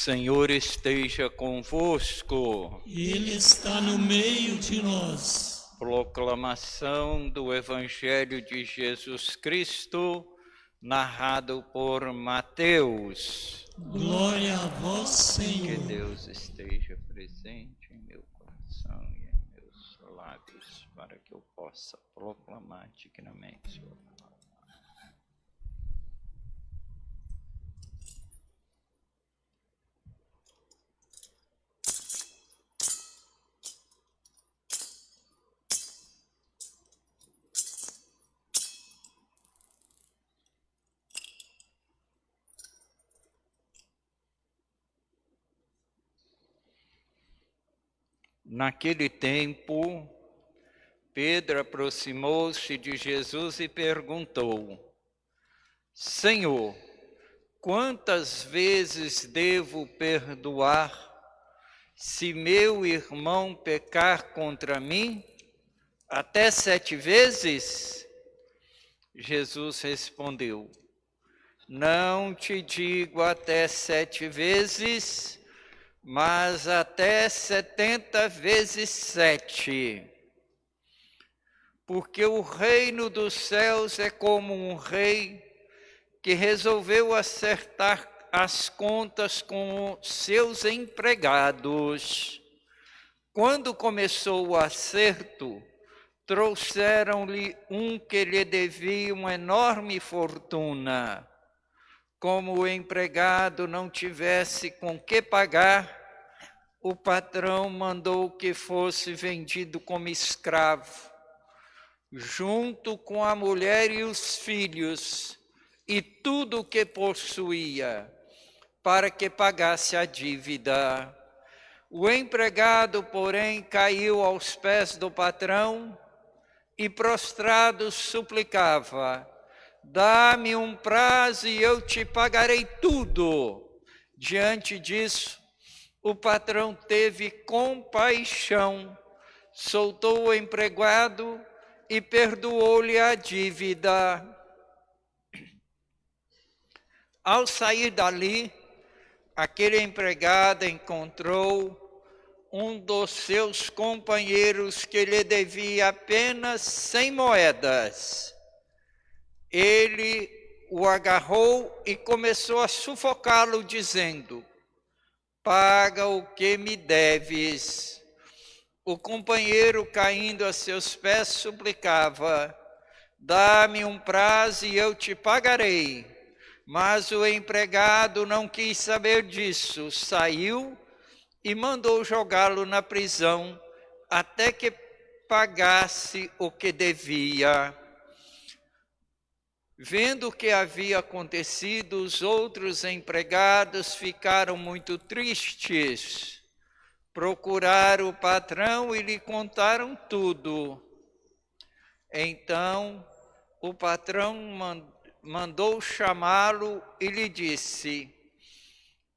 Senhor esteja convosco. Ele está no meio de nós. Proclamação do Evangelho de Jesus Cristo, narrado por Mateus. Glória a vós, Que Senhor. Deus esteja presente em meu coração e em meus lábios, para que eu possa proclamar dignamente sua palavra. Naquele tempo, Pedro aproximou-se de Jesus e perguntou: Senhor, quantas vezes devo perdoar se meu irmão pecar contra mim? Até 7 vezes? Jesus respondeu: Não te digo até 7 vezes, mas até 70 vezes 7. Porque o reino dos céus é como um rei que resolveu acertar as contas com seus empregados. Quando começou o acerto, trouxeram-lhe um que lhe devia uma enorme fortuna. Como o empregado não tivesse com que pagar, o patrão mandou que fosse vendido como escravo, junto com a mulher e os filhos, e tudo o que possuía, para que pagasse a dívida. O empregado, porém, caiu aos pés do patrão e, prostrado, suplicava: Dá-me um prazo e eu te pagarei tudo. Diante disso, o patrão teve compaixão, soltou o empregado e perdoou-lhe a dívida. Ao sair dali, aquele empregado encontrou um dos seus companheiros que lhe devia apenas 100 moedas. Ele o agarrou e começou a sufocá-lo, dizendo: Paga o que me deves. O companheiro, caindo a seus pés, suplicava: Dá-me um prazo e eu te pagarei. Mas o empregado não quis saber disso, saiu e mandou jogá-lo na prisão até que pagasse o que devia. Vendo o que havia acontecido, os outros empregados ficaram muito tristes. Procuraram o patrão e lhe contaram tudo. Então, o patrão mandou chamá-lo e lhe disse: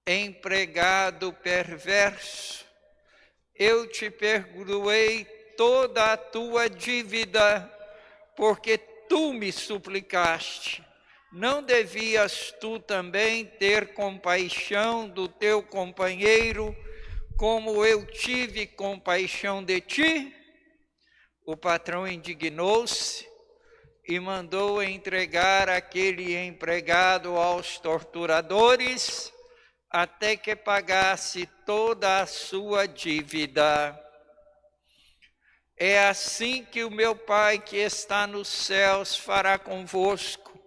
Empregado perverso, eu te perdoei toda a tua dívida, porque tu me suplicaste. Não devias tu também ter compaixão do teu companheiro, como eu tive compaixão de ti? O patrão indignou-se e mandou entregar aquele empregado aos torturadores, até que pagasse toda a sua dívida. É assim que o meu Pai que está nos céus fará convosco,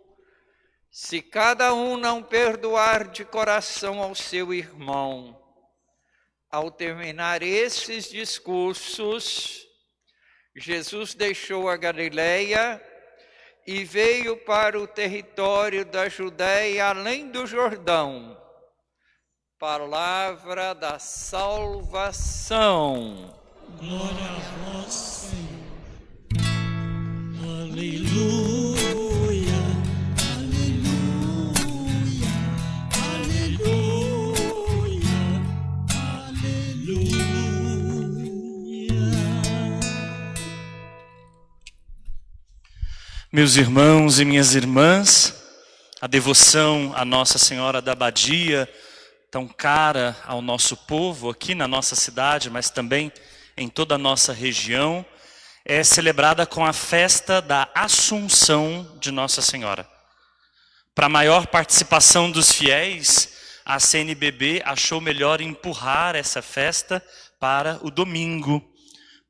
se cada um não perdoar de coração ao seu irmão. Ao terminar esses discursos, Jesus deixou a Galileia e veio para o território da Judéia, além do Jordão. Palavra da salvação. Glória a vós, Senhor. Aleluia, aleluia, aleluia, aleluia. Meus irmãos e minhas irmãs, a devoção à Nossa Senhora da Abadia tão cara ao nosso povo aqui na nossa cidade, mas também em toda a nossa região, é celebrada com a festa da Assunção de Nossa Senhora. Para maior participação dos fiéis, a CNBB achou melhor empurrar essa festa para o domingo.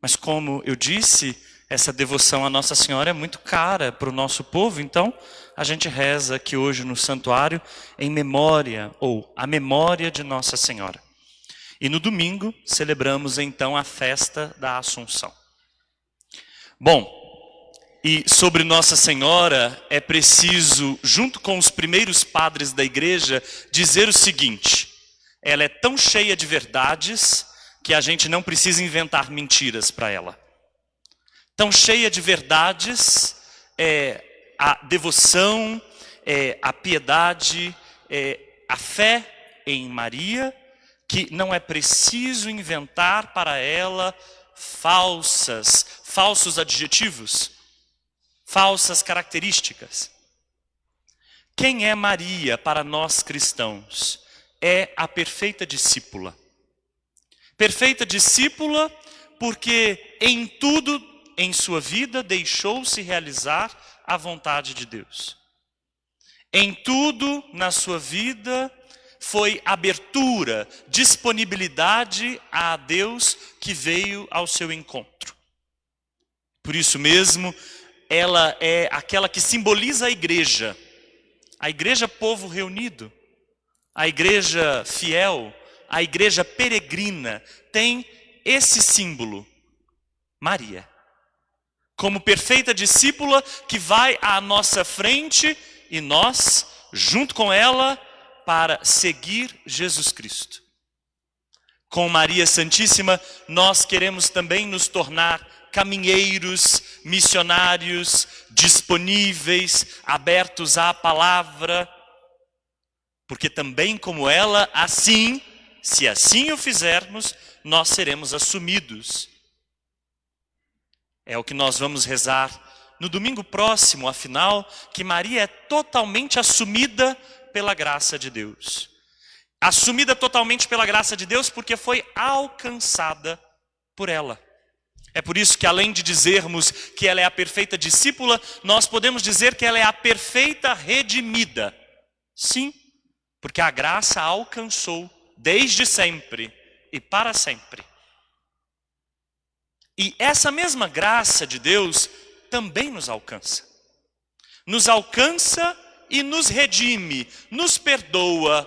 Mas como eu disse, essa devoção à Nossa Senhora é muito cara para o nosso povo, então a gente reza aqui hoje no santuário em memória, ou a memória de Nossa Senhora. E no domingo celebramos então a festa da Assunção. Bom, e sobre Nossa Senhora é preciso, junto com os primeiros padres da igreja, dizer o seguinte: ela é tão cheia de verdades que a gente não precisa inventar mentiras para ela. Tão cheia de verdades é a devoção, é a piedade, é a fé em Maria, que não é preciso inventar para ela falsos adjetivos, falsas características. Quem é Maria para nós cristãos? É a perfeita discípula. Perfeita discípula porque em tudo em sua vida deixou-se realizar a vontade de Deus. Em tudo na sua vida foi abertura, disponibilidade a Deus que veio ao seu encontro. Por isso mesmo, ela é aquela que simboliza a igreja povo reunido, a igreja fiel, a igreja peregrina, tem esse símbolo, Maria. Como perfeita discípula que vai à nossa frente e nós, junto com ela, para seguir Jesus Cristo. Com Maria Santíssima, nós queremos também nos tornar caminheiros, missionários, disponíveis, abertos à palavra, porque também como ela, assim, se assim o fizermos, nós seremos assumidos. É o que nós vamos rezar no domingo próximo, afinal, que Maria é totalmente assumida pela graça de Deus. Assumida totalmente pela graça de Deus porque foi alcançada por ela. É por isso que além de dizermos que ela é a perfeita discípula, nós podemos dizer que ela é a perfeita redimida. Sim, porque a graça a alcançou desde sempre e para sempre. E essa mesma graça de Deus também nos alcança. Nos alcança e nos redime, nos perdoa.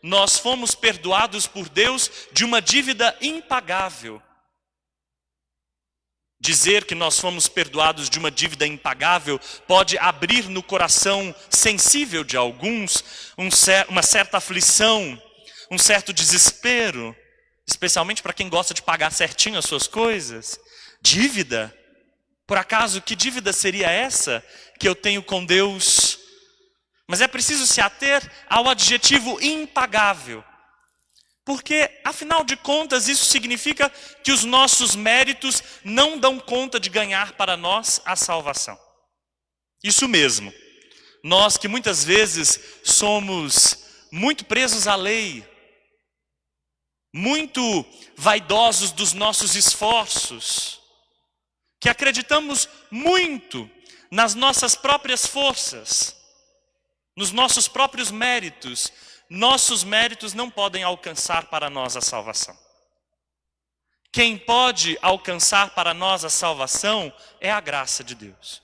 Nós fomos perdoados por Deus de uma dívida impagável. Dizer que nós fomos perdoados de uma dívida impagável pode abrir no coração sensível de alguns uma certa aflição, um certo desespero, especialmente para quem gosta de pagar certinho as suas coisas. Dívida? Por acaso, que dívida seria essa que eu tenho com Deus? Mas é preciso se ater ao adjetivo impagável. Porque, afinal de contas, isso significa que os nossos méritos não dão conta de ganhar para nós a salvação. Isso mesmo. Nós que muitas vezes somos muito presos à lei, muito vaidosos dos nossos esforços, que acreditamos muito nas nossas próprias forças, nos nossos próprios méritos. Nossos méritos não podem alcançar para nós a salvação. Quem pode alcançar para nós a salvação é a graça de Deus.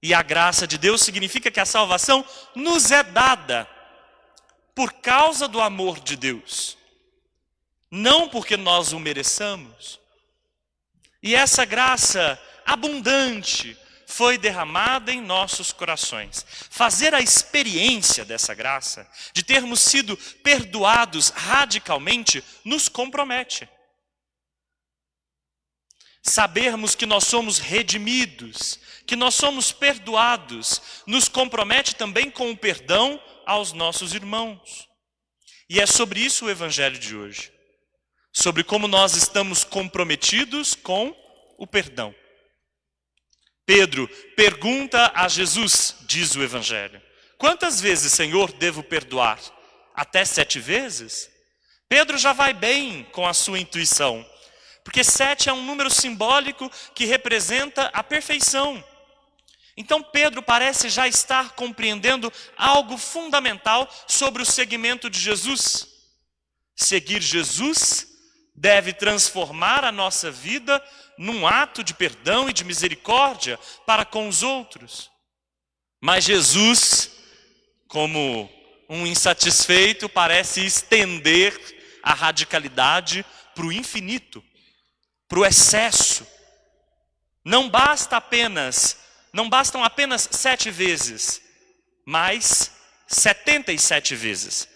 E a graça de Deus significa que a salvação nos é dada por causa do amor de Deus, não porque nós o mereçamos. E essa graça abundante foi derramada em nossos corações. Fazer a experiência dessa graça, de termos sido perdoados radicalmente, nos compromete. Sabermos que nós somos redimidos, que nós somos perdoados, nos compromete também com o perdão aos nossos irmãos. E é sobre isso o evangelho de hoje. Sobre como nós estamos comprometidos com o perdão. Pedro pergunta a Jesus, diz o evangelho: quantas vezes, Senhor, devo perdoar? até 7 vezes? Pedro já vai bem com a sua intuição, porque 7 é um número simbólico que representa a perfeição. Então Pedro parece já estar compreendendo algo fundamental sobre o seguimento de Jesus. Seguir Jesus deve transformar a nossa vida num ato de perdão e de misericórdia para com os outros. Mas Jesus, como um insatisfeito, parece estender a radicalidade para o infinito, para o excesso. Não bastam apenas 7 vezes, mas 77 vezes.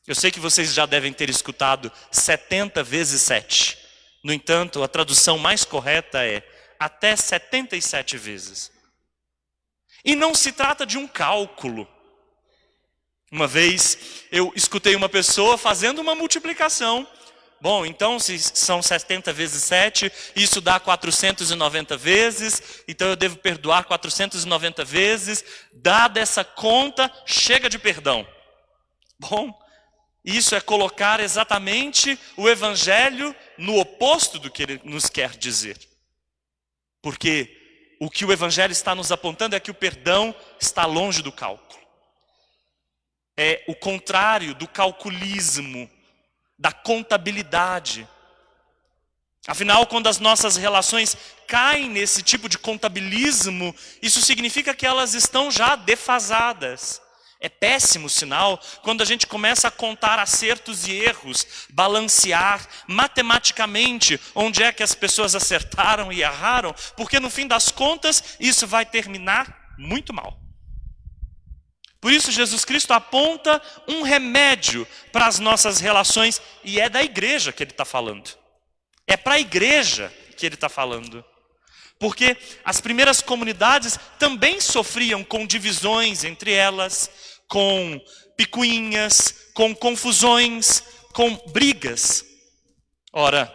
Eu sei que vocês já devem ter escutado 70 vezes 7. No entanto, a tradução mais correta é até 77 vezes. E não se trata de um cálculo. Uma vez eu escutei uma pessoa fazendo uma multiplicação. Bom, então se são 70 vezes 7, isso dá 490 vezes, então eu devo perdoar 490 vezes. Dada essa conta, chega de perdão. Bom, isso é colocar exatamente o Evangelho no oposto do que ele nos quer dizer. Porque o que o Evangelho está nos apontando é que o perdão está longe do cálculo. É o contrário do calculismo, da contabilidade. Afinal, quando as nossas relações caem nesse tipo de contabilismo, isso significa que elas estão já defasadas. É péssimo sinal quando a gente começa a contar acertos e erros, balancear matematicamente onde é que as pessoas acertaram e erraram, porque no fim das contas isso vai terminar muito mal. Por isso Jesus Cristo aponta um remédio para as nossas relações, e é da igreja que ele está falando. É para a igreja que ele está falando. Porque as primeiras comunidades também sofriam com divisões entre elas, com picuinhas, com confusões, com brigas. Ora,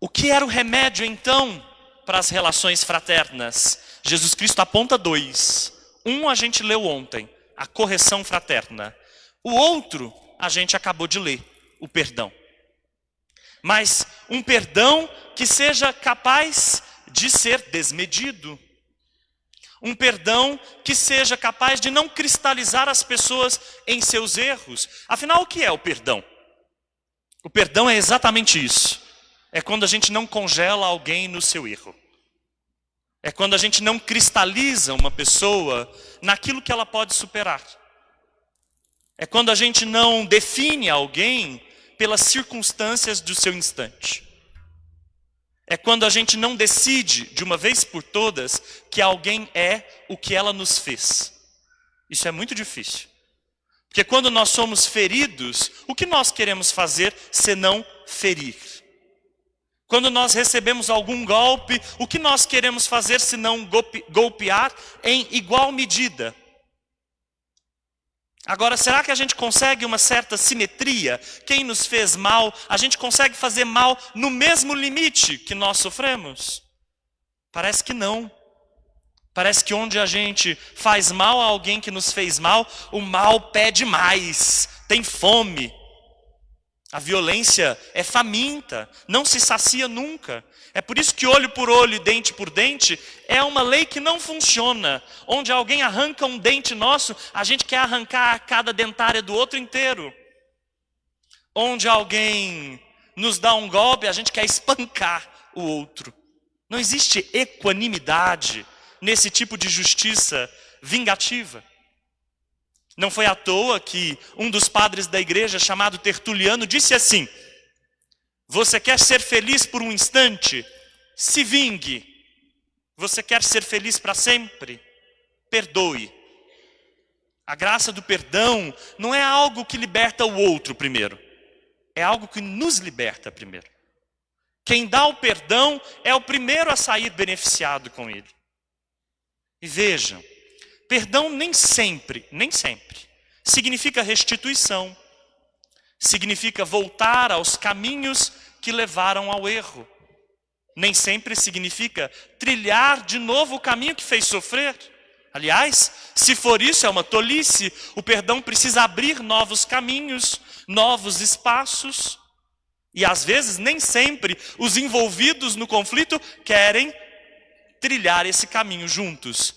o que era o remédio então para as relações fraternas? Jesus Cristo aponta 2. Um a gente leu ontem, a correção fraterna. O outro a gente acabou de ler, o perdão. Mas um perdão que seja capaz de ser desmedido. Um perdão que seja capaz de não cristalizar as pessoas em seus erros. Afinal, o que é o perdão? O perdão é exatamente isso. É quando a gente não congela alguém no seu erro. É quando a gente não cristaliza uma pessoa naquilo que ela pode superar. É quando a gente não define alguém pelas circunstâncias do seu instante. É quando a gente não decide, de uma vez por todas, que alguém é o que ela nos fez. Isso é muito difícil. Porque quando nós somos feridos, o que nós queremos fazer senão ferir? Quando nós recebemos algum golpe, o que nós queremos fazer senão golpear em igual medida? Agora, será que a gente consegue uma certa simetria? Quem nos fez mal, a gente consegue fazer mal no mesmo limite que nós sofremos? Parece que não. Parece que onde a gente faz mal a alguém que nos fez mal, o mal pede mais, tem fome. A violência é faminta, não se sacia nunca. É por isso que olho por olho e dente por dente é uma lei que não funciona. Onde alguém arranca um dente nosso, a gente quer arrancar a cada dentária do outro inteiro. Onde alguém nos dá um golpe, a gente quer espancar o outro. Não existe equanimidade nesse tipo de justiça vingativa. Não foi à toa que um dos padres da igreja, chamado Tertuliano, disse assim: você quer ser feliz por um instante? Se vingue. Você quer ser feliz para sempre? Perdoe. A graça do perdão não é algo que liberta o outro primeiro. É algo que nos liberta primeiro. Quem dá o perdão é o primeiro a sair beneficiado com ele. E vejam, perdão nem sempre, significa restituição. Significa voltar aos caminhos que levaram ao erro. Nem sempre significa trilhar de novo o caminho que fez sofrer. Aliás, se for isso, é uma tolice. O perdão precisa abrir novos caminhos, novos espaços. E às vezes, nem sempre, os envolvidos no conflito querem trilhar esse caminho juntos.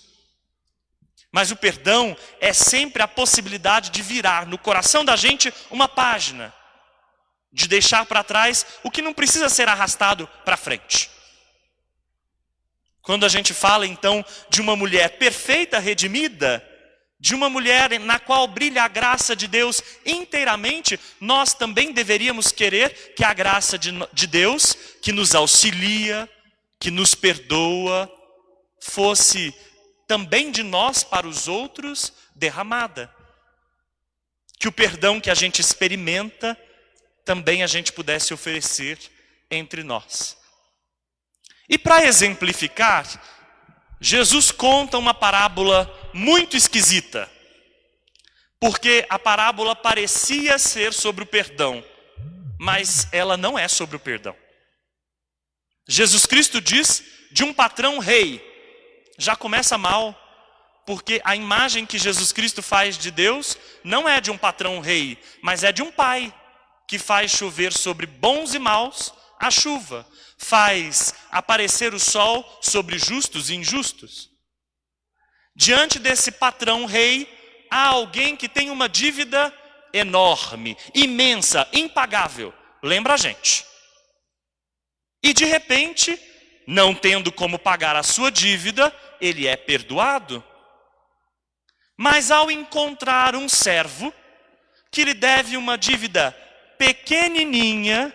Mas o perdão é sempre a possibilidade de virar no coração da gente uma página, de deixar para trás o que não precisa ser arrastado para frente. Quando a gente fala então de uma mulher perfeita, redimida, de uma mulher na qual brilha a graça de Deus inteiramente, nós também deveríamos querer que a graça de Deus, que nos auxilia, que nos perdoa, fosse também de nós para os outros derramada. Que o perdão que a gente experimenta, também a gente pudesse oferecer entre nós. E para exemplificar, Jesus conta uma parábola muito esquisita. Porque a parábola parecia ser sobre o perdão, mas ela não é sobre o perdão. Jesus Cristo diz de um patrão rei. Já começa mal, porque a imagem que Jesus Cristo faz de Deus não é de um patrão rei, mas é de um pai que faz chover sobre bons e maus a chuva, faz aparecer o sol sobre justos e injustos. Diante desse patrão rei, há alguém que tem uma dívida enorme, imensa, impagável. Lembra a gente? E de repente, não tendo como pagar a sua dívida, ele é perdoado. Mas ao encontrar um servo que lhe deve uma dívida pequenininha,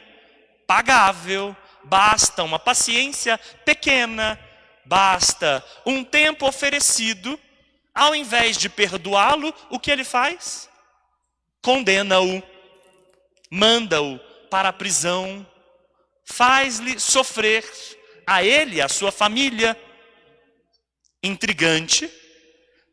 pagável, basta uma paciência pequena, basta um tempo oferecido, ao invés de perdoá-lo, o que ele faz? Condena-o, manda-o para a prisão, faz-lhe sofrer, a ele e a sua família. Intrigante,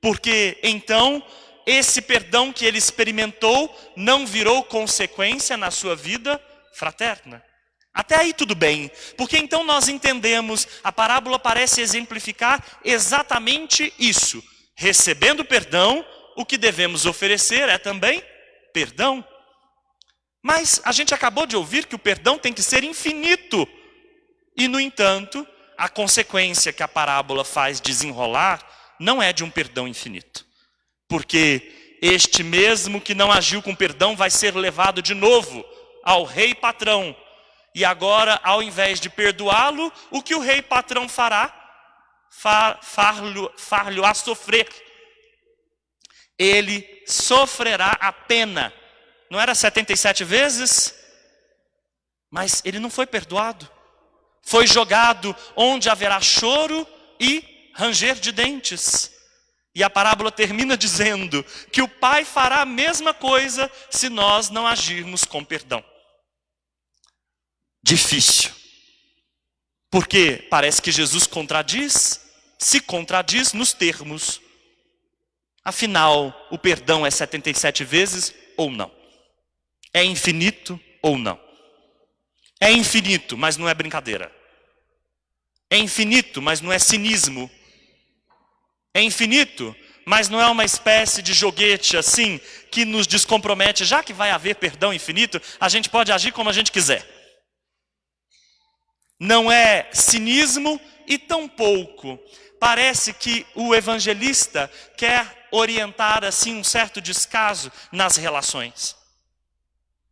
porque então esse perdão que ele experimentou não virou consequência na sua vida fraterna. Até aí tudo bem, porque então nós entendemos, a parábola parece exemplificar exatamente isso. Recebendo perdão, o que devemos oferecer é também perdão. Mas a gente acabou de ouvir que o perdão tem que ser infinito. E no entanto, a consequência que a parábola faz desenrolar não é de um perdão infinito. Porque este mesmo que não agiu com perdão vai ser levado de novo ao rei patrão. E agora, ao invés de perdoá-lo, o que o rei patrão fará? Far-lhe a sofrer. Ele sofrerá a pena. Não era 77 vezes? Mas ele não foi perdoado. Foi jogado onde haverá choro e ranger de dentes. E a parábola termina dizendo que o pai fará a mesma coisa se nós não agirmos com perdão. Difícil. Porque parece que Jesus se contradiz nos termos. Afinal, o perdão é 77 vezes ou não? É infinito ou não? É infinito, mas não é brincadeira. É infinito, mas não é cinismo. É infinito, mas não é uma espécie de joguete assim, que nos descompromete. Já que vai haver perdão infinito, a gente pode agir como a gente quiser. Não é cinismo e tampouco parece que o evangelista quer orientar assim um certo descaso nas relações,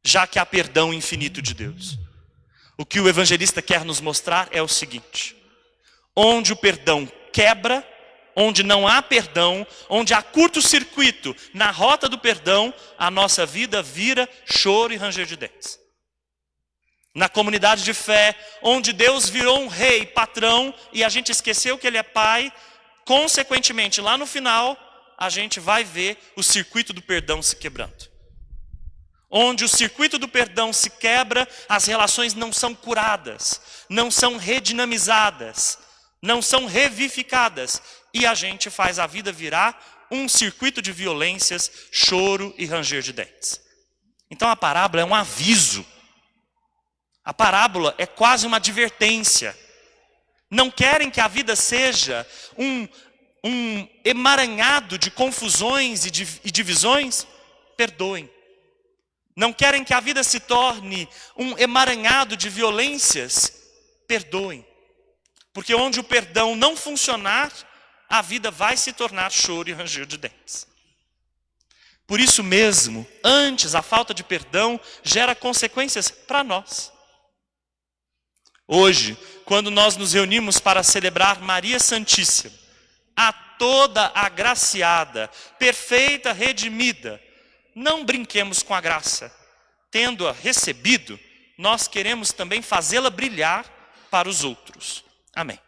já que há perdão infinito de Deus. O que o evangelista quer nos mostrar é o seguinte: onde o perdão quebra, onde não há perdão, onde há curto-circuito na rota do perdão, a nossa vida vira choro e ranger de dentes. Na comunidade de fé, onde Deus virou um rei, patrão, e a gente esqueceu que ele é pai, consequentemente, lá no final, a gente vai ver o circuito do perdão se quebrando. Onde o circuito do perdão se quebra, as relações não são curadas, não são redinamizadas, não são revivificadas. E a gente faz a vida virar um circuito de violências, choro e ranger de dentes. Então a parábola é um aviso. A parábola é quase uma advertência. Não querem que a vida seja um um emaranhado de confusões e divisões, perdoem. Não querem que a vida se torne um emaranhado de violências, perdoem. Porque onde o perdão não funcionar, a vida vai se tornar choro e ranger de dentes. Por isso mesmo, antes a falta de perdão gera consequências para nós. Hoje, quando nós nos reunimos para celebrar Maria Santíssima, a toda agraciada, perfeita, redimida, não brinquemos com a graça. Tendo-a recebido, nós queremos também fazê-la brilhar para os outros. Amém.